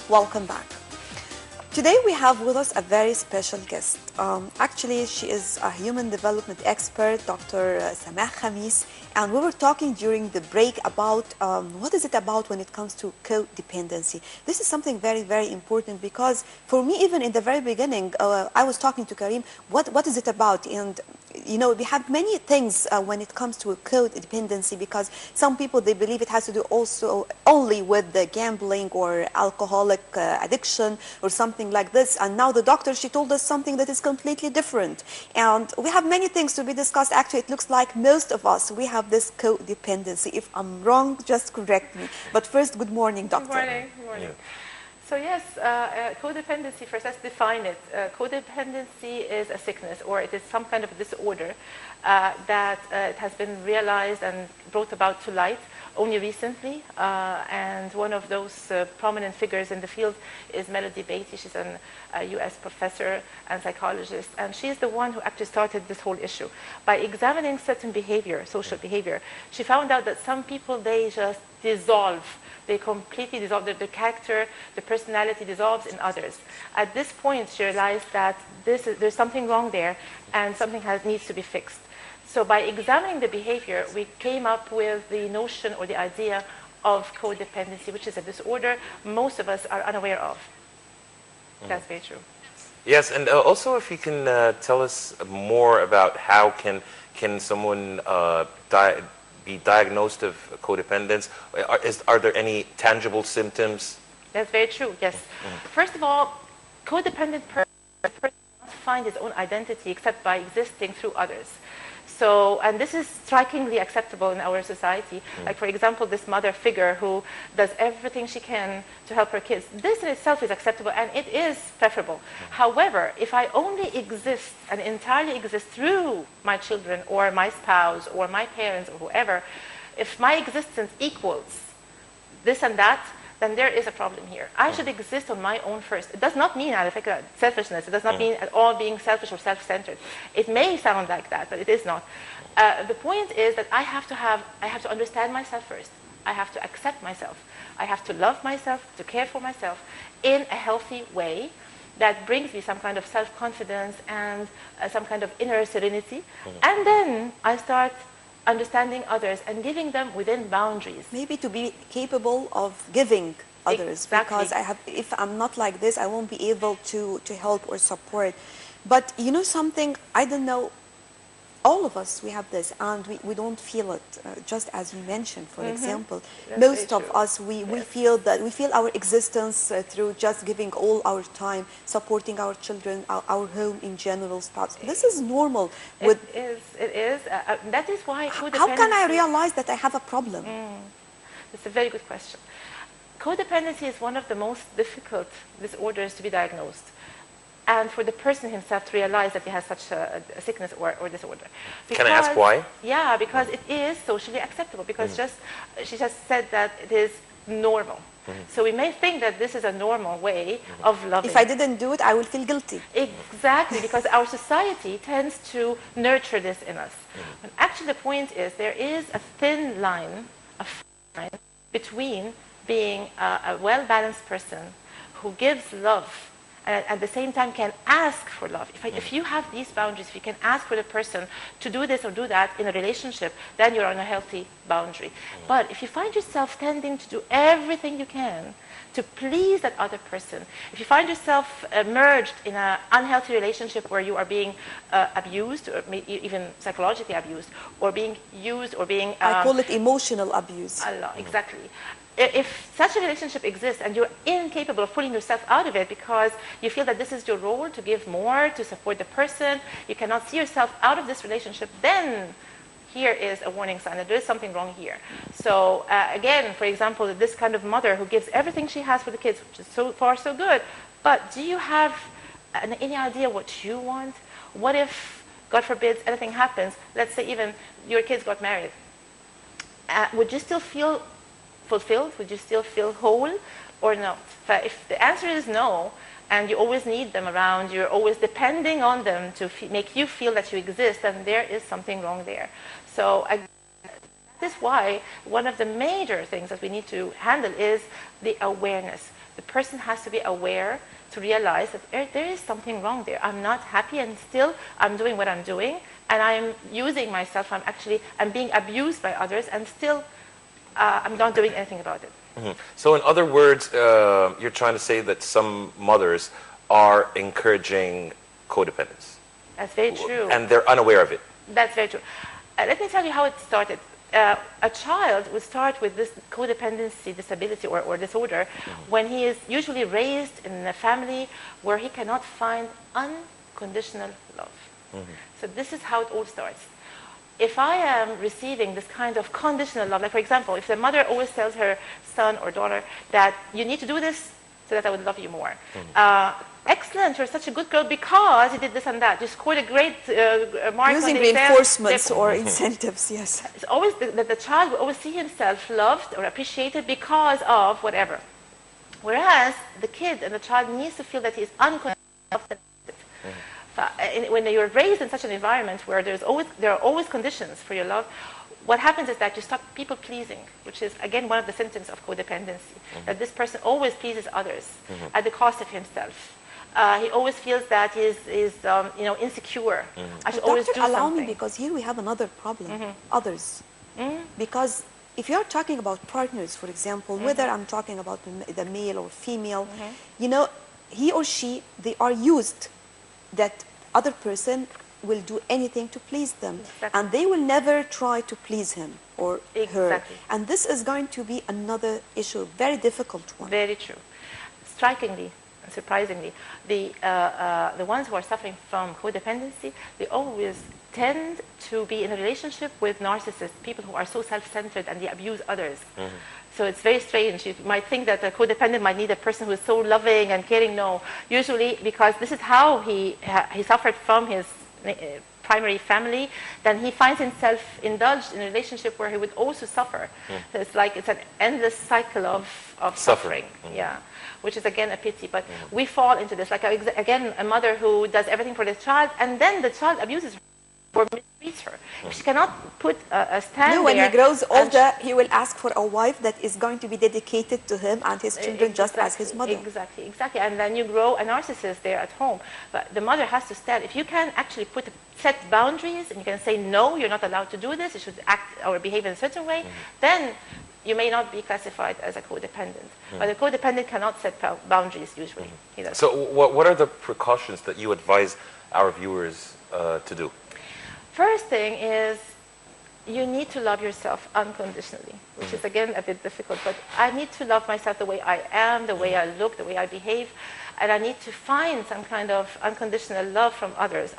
Welcome back. Today we have with us a very special guest. Actually, she is a human development expert, Dr. Samah Khamis, and we were talking during the break about what is it about when it comes to codependency. This is something very, very important because for me, even in the very beginning, I was talking to Karim, what is it about? And you know, we have many things when it comes to codependency, because some people, they believe it has to do also only with the gambling or alcoholic addiction or something like this. And now the doctor, she told us something that is completely different. And we have many things to be discussed. Actually, it looks like most of us, we have this codependency. If I'm wrong, just correct me. But first, good morning, doctor. Good morning. Good morning. Yeah. So yes, codependency, first let's define it. Codependency is a sickness, or it is some kind of disorder that it has been realized and brought about to light only recently. And one of those prominent figures in the field is Melody Beatty. She's a US professor and psychologist, and she's the one who actually started this whole issue. By examining certain behavior, social behavior, she found out that some people, they just dissolve. They completely dissolve. The character, the personality dissolves in others. At this point, she realized that there's something wrong there, and something needs to be fixed. So by examining the behavior, we came up with the notion or the idea of codependency, which is a disorder most of us are unaware of. That's very true. Yes, and also if you can tell us more about how can someone be diagnosed of codependence? Are there any tangible symptoms? That's very true, yes. First of all, codependent person cannot find his own identity except by existing through others. So, and this is strikingly acceptable in our society. Like, for example, this mother figure who does everything she can to help her kids. This in itself is acceptable, and it is preferable. However, if I only exist and entirely exist through my children or my spouse or my parents or whoever, if my existence equals this and that, then there is a problem here. I should exist on my own first. It does not mean selfishness. It does not mean at all being selfish or self-centered. It may sound like that, but it is not. The point is that I have to understand myself first. I have to accept myself. I have to love myself, to care for myself in a healthy way that brings me some kind of self-confidence and some kind of inner serenity. And then I start understanding others and giving them within boundaries. Maybe to be capable of giving others. Exactly. Because if I'm not like this, I won't be able to help or support. But you know something, I don't know, all of us, we have this, and we don't feel it. Just as you mentioned, for example, That's most of true. us, we feel our existence through just giving all our time, supporting our children, our home in general, spouse. This is normal. It is. That is why codependency... How can I realize that I have a problem? That's a very good question. Codependency is one of the most difficult disorders to be diagnosed, and for the person himself to realize that he has such a sickness or disorder. Can I ask why? Yeah, because it is socially acceptable, because she just said that it is normal. So we may think that this is a normal way of loving. If I didn't do it, I will feel guilty. Exactly, because our society tends to nurture this in us. But actually the point is there is a thin line between being a well-balanced person who gives love and at the same time can ask for love. If you have these boundaries, if you can ask for the person to do this or do that in a relationship, then you're on a healthy boundary. But if you find yourself tending to do everything you can to please that other person, if you find yourself merged in an unhealthy relationship where you are being abused, or even psychologically abused, or being used, or being... I call it emotional abuse. Exactly. If such a relationship exists and you're incapable of pulling yourself out of it because you feel that this is your role to give more, to support the person, you cannot see yourself out of this relationship, then here is a warning sign that there is something wrong here. So again, for example, this kind of mother who gives everything she has for the kids, which is so far so good, but do you have any idea what you want? What if, God forbid, anything happens, let's say even your kids got married, would you still feel fulfilled? Would you still feel whole or not? If the answer is no, and you always need them around, you're always depending on them to make you feel that you exist, then there is something wrong there. So that is why one of the major things that we need to handle is the awareness. the person has to be aware to realize that there is something wrong there. I'm not happy, and still I'm doing what I'm doing, and I'm using myself. I'm being abused by others, and still I'm not doing anything about it. So in other words, you're trying to say that some mothers are encouraging codependence. That's very true. And they're unaware of it. That's very true. Let me tell you how it started. A child would start with this codependency disability or disorder when he is usually raised in a family where he cannot find unconditional love. So this is how it all starts. If I am receiving this kind of conditional love, like for example, if the mother always tells her son or daughter that you need to do this so that I would love you more. Excellent, you're such a good girl because you did this and that. You scored a great mark Using on the exam. reinforcements or incentives, yes. It's always that the child will always see himself loved or appreciated because of whatever. Whereas the kid and the child needs to feel that he is unconditionally loved. When you're raised in such an environment where there are always conditions for your love, what happens is that you start people pleasing, which is again one of the symptoms of codependency. That this person always pleases others at the cost of himself. He always feels that he's insecure. I should always do something. Allow me, because here we have another problem. Others. Because if you're talking about partners, for example, whether I'm talking about the male or female, you know, he or she, they are used that other person will do anything to please them. Exactly. And they will never try to please him or her. Exactly. And this is going to be another issue, very difficult one. Very true. Strikingly, surprisingly, the ones who are suffering from codependency, they always tend to be in a relationship with narcissists, people who are so self-centered and they abuse others. So it's very strange. You might think that a codependent might need a person who is so loving and caring. No, usually because this is how he suffered from his primary family, then he finds himself indulged in a relationship where he would also suffer. So it's an endless cycle of suffering. Yeah. Which is again a pity, but we fall into this. Like again, a mother who does everything for the child, and then the child abuses her or mistreats her. If she cannot put a stand No, when there, he grows older, he will ask for a wife that is going to be dedicated to him and his children just as his mother. Exactly. And then you grow a narcissist there at home. But the mother has to stand. If you can actually set boundaries and you can say, no, you're not allowed to do this, you should act or behave in a certain way, then you may not be classified as a codependent. But a codependent cannot set boundaries usually. So what are the precautions that you advise our viewers to do? First thing is you need to love yourself unconditionally, which is again a bit difficult, but I need to love myself the way I am, the way I look, the way I behave, and I need to find some kind of unconditional love from others,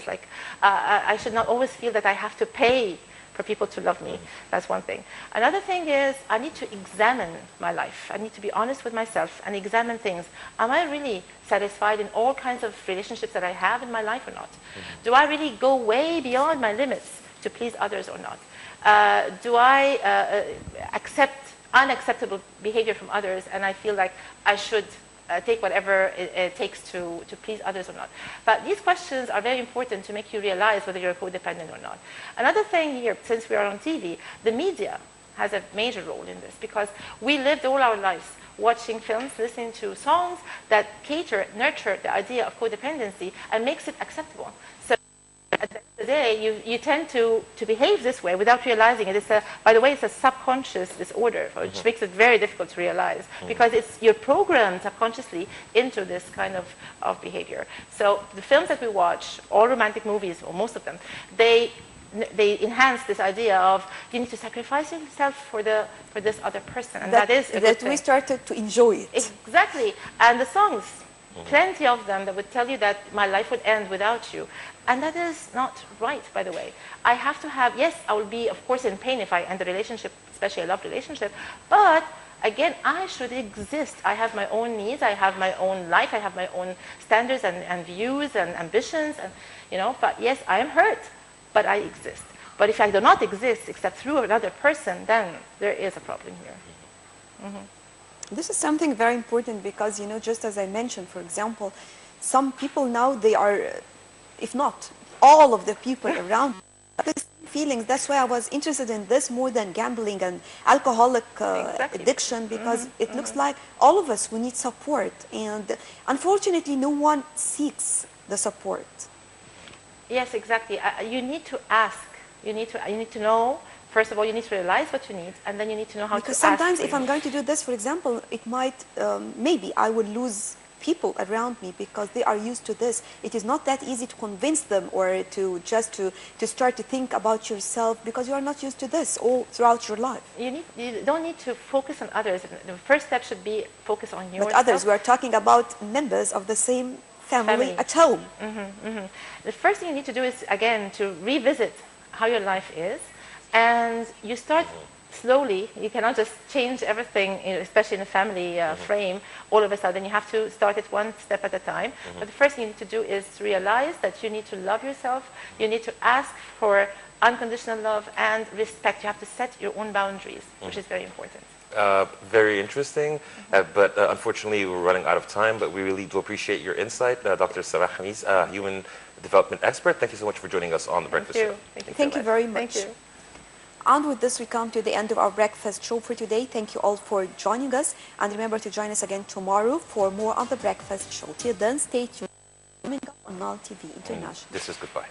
like I should not always feel that I have to pay for people to love me. That's one thing. Another thing is I need to examine my life. I need to be honest with myself and examine things. Am I really satisfied in all kinds of relationships that I have in my life or not? Do I really go way beyond my limits to please others or not? Do I accept unacceptable behavior from others and I feel like I should take whatever it takes to please others or not? But these questions are very important to make you realize whether you're codependent or not. Another thing here, since we are on TV, the media has a major role in this because we lived all our lives watching films, listening to songs that nurture the idea of codependency and makes it acceptable. So at the end of the day, you tend to behave this way without realizing it. By the way, it's a subconscious disorder, which makes it very difficult to realize because you're programmed subconsciously into this kind of behavior. So the films that we watch, all romantic movies, or most of them, they enhance this idea of you need to sacrifice yourself for this other person, and that is a good thing. We started to enjoy it. Exactly, and the songs. Plenty of them that would tell you that my life would end without you. And that is not right, by the way. I have to have, yes, I will be, of course, in pain if I end a relationship, especially a love relationship. But, again, I should exist. I have my own needs. I have my own life. I have my own standards and views and ambitions. And, but, yes, I am hurt, but I exist. But if I do not exist except through another person, then there is a problem here. This is something very important because, just as I mentioned, for example, some people now, they are, if not all of the people around, feelings. That's why I was interested in this more than gambling and alcoholic Exactly. addiction, because it looks like all of us, we need support. And unfortunately, no one seeks the support. Yes, exactly. You need to ask. You need to know. First of all, you need to realize what you need, and then you need to know how Because to ask. sometimes for if it. I'm going to do this, for example, it might, maybe I would lose people around me because they are used to this. It is not that easy to convince them or to just to start to think about yourself because you are not used to this all throughout your life. You don't need to focus on others. The first step should be focus on yourself. But others, we are talking about members of the same family at home. The first thing you need to do is, again, to revisit how your life is. And you start slowly. You cannot just change everything, especially in a family frame, all of a sudden. You have to start it one step at a time. But the first thing you need to do is realize that you need to love yourself. You need to ask for unconditional love and respect. You have to set your own boundaries, which is very important. Very interesting, but unfortunately we're running out of time, but we really do appreciate your insight. Dr. Samah Khamis, human development expert, thank you so much for joining us on The Breakfast Show. Thank you very much. Thank you. And with this, we come to the end of our breakfast show for today. Thank you all for joining us. And remember to join us again tomorrow for more on The Breakfast Show. Till then, stay tuned on Nile TV International. This is goodbye.